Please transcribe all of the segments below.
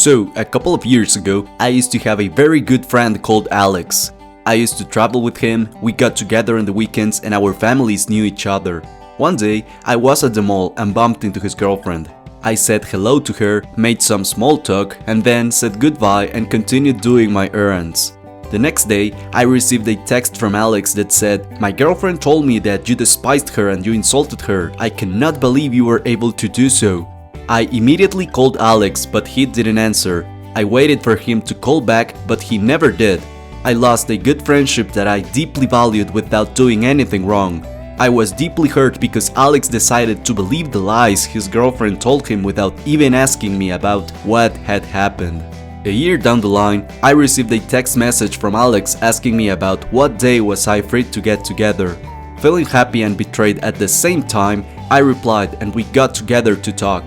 So, a couple of years ago, I used to have a very good friend called Alex. I used to travel with him, we got together on the weekends and our families knew each other. One day, I was at the mall and bumped into his girlfriend. I said hello to her, made some small talk, and then said goodbye and continued doing my errands. The next day, I received a text from Alex that said, "My girlfriend told me that you despised her and you insulted her. I cannot believe you were able to do so." I immediately called Alex, but he didn't answer. I waited for him to call back, but he never did. I lost a good friendship that I deeply valued without doing anything wrong. I was deeply hurt because Alex decided to believe the lies his girlfriend told him without even asking me about what had happened. A year down the line, I received a text message from Alex asking me about what day was I free to get together. Feeling happy and betrayed at the same time, I replied and we got together to talk.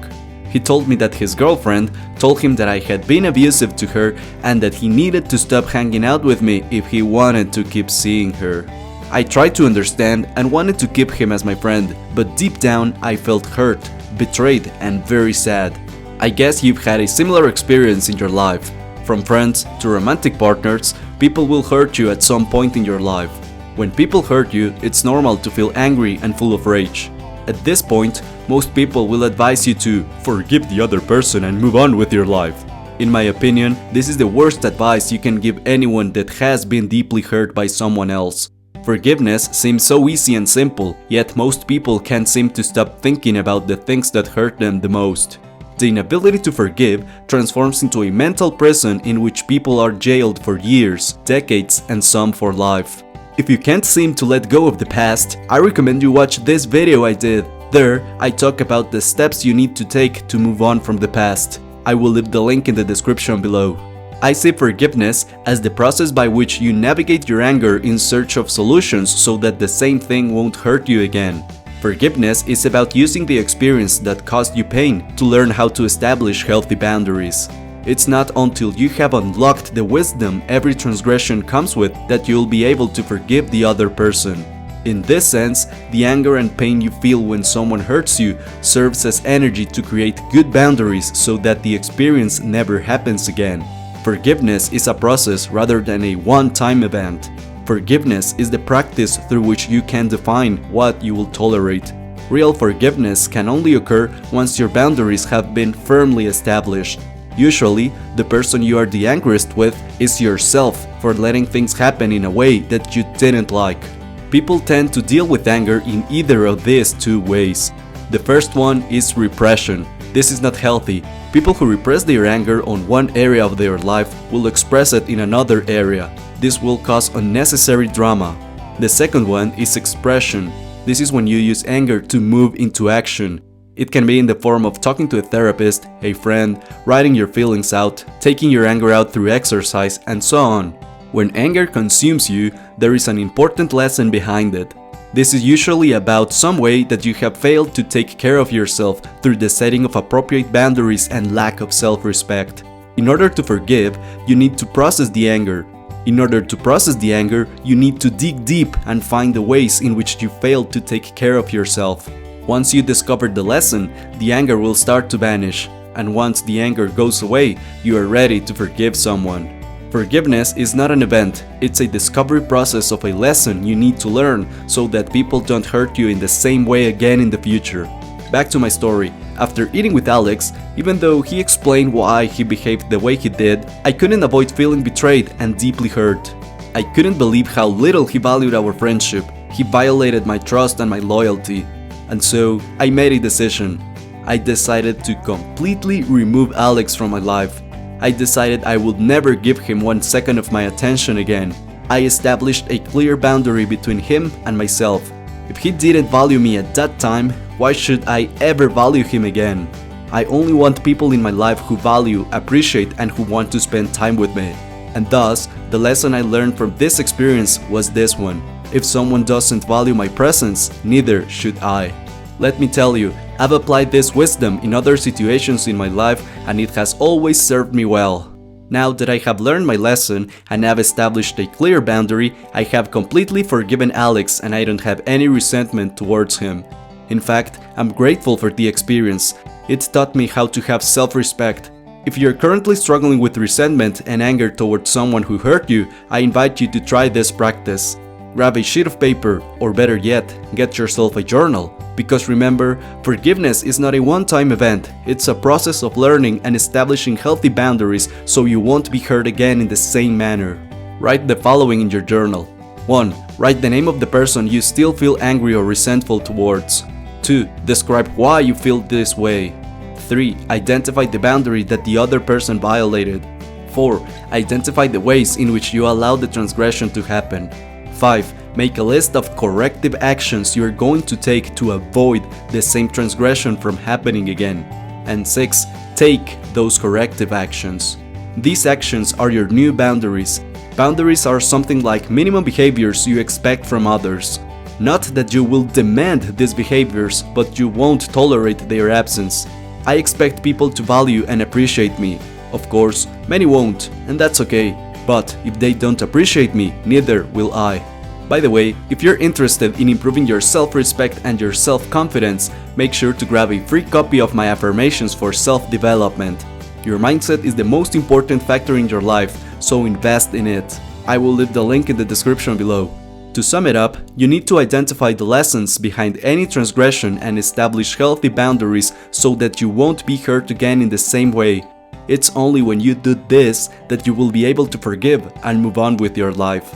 He told me that his girlfriend told him that I had been abusive to her and that he needed to stop hanging out with me if he wanted to keep seeing her. I tried to understand and wanted to keep him as my friend, but deep down I felt hurt, betrayed, and very sad. I guess you've had a similar experience in your life. From friends to romantic partners, people will hurt you at some point in your life. When people hurt you, it's normal to feel angry and full of rage. At this point, most people will advise you to forgive the other person and move on with your life. In my opinion, this is the worst advice you can give anyone that has been deeply hurt by someone else. Forgiveness seems so easy and simple, yet most people can't seem to stop thinking about the things that hurt them the most. The inability to forgive transforms into a mental prison in which people are jailed for years, decades, and some for life. If you can't seem to let go of the past, I recommend you watch this video I did. There, I talk about the steps you need to take to move on from the past. I will leave the link in the description below. I see forgiveness as the process by which you navigate your anger in search of solutions so that the same thing won't hurt you again. Forgiveness is about using the experience that caused you pain to learn how to establish healthy boundaries. It's not until you have unlocked the wisdom every transgression comes with that you'll be able to forgive the other person. In this sense, the anger and pain you feel when someone hurts you serves as energy to create good boundaries so that the experience never happens again. Forgiveness is a process rather than a one-time event. Forgiveness is the practice through which you can define what you will tolerate. Real forgiveness can only occur once your boundaries have been firmly established. Usually, the person you are the angriest with is yourself for letting things happen in a way that you didn't like. People tend to deal with anger in either of these two ways. The first one is repression. This is not healthy. People who repress their anger on one area of their life will express it in another area. This will cause unnecessary drama. The second one is expression. This is when you use anger to move into action. It can be in the form of talking to a therapist, a friend, writing your feelings out, taking your anger out through exercise, and so on. When anger consumes you, there is an important lesson behind it. This is usually about some way that you have failed to take care of yourself through the setting of appropriate boundaries and lack of self-respect. In order to forgive, you need to process the anger. In order to process the anger, you need to dig deep and find the ways in which you failed to take care of yourself. Once you discover the lesson, the anger will start to vanish, and once the anger goes away, you are ready to forgive someone. Forgiveness is not an event, it's a discovery process of a lesson you need to learn so that people don't hurt you in the same way again in the future. Back to my story. After eating with Alex, even though he explained why he behaved the way he did, I couldn't avoid feeling betrayed and deeply hurt. I couldn't believe how little he valued our friendship. He violated my trust and my loyalty. And so, I made a decision. I decided to completely remove Alex from my life. I decided I would never give him 1 second of my attention again. I established a clear boundary between him and myself. If he didn't value me at that time, why should I ever value him again? I only want people in my life who value, appreciate, and who want to spend time with me. And thus, the lesson I learned from this experience was this one. If someone doesn't value my presence, neither should I. Let me tell you, I've applied this wisdom in other situations in my life and it has always served me well. Now that I have learned my lesson and have established a clear boundary, I have completely forgiven Alex and I don't have any resentment towards him. In fact, I'm grateful for the experience. It taught me how to have self-respect. If you're currently struggling with resentment and anger towards someone who hurt you, I invite you to try this practice. Grab a sheet of paper, or better yet, get yourself a journal. Because remember, forgiveness is not a one-time event, it's a process of learning and establishing healthy boundaries so you won't be hurt again in the same manner. Write the following in your journal. 1. Write the name of the person you still feel angry or resentful towards. 2. Describe why you feel this way. 3. Identify the boundary that the other person violated. 4. Identify the ways in which you allowed the transgression to happen. 5. Make a list of corrective actions you are going to take to avoid the same transgression from happening again. And 6. Take those corrective actions. These actions are your new boundaries. Boundaries are something like minimum behaviors you expect from others. Not that you will demand these behaviors, but you won't tolerate their absence. I expect people to value and appreciate me. Of course, many won't, and that's okay. But if they don't appreciate me, neither will I. By the way, if you're interested in improving your self-respect and your self-confidence, make sure to grab a free copy of my affirmations for self-development. Your mindset is the most important factor in your life, so invest in it. I will leave the link in the description below. To sum it up, you need to identify the lessons behind any transgression and establish healthy boundaries so that you won't be hurt again in the same way. It's only when you do this that you will be able to forgive and move on with your life.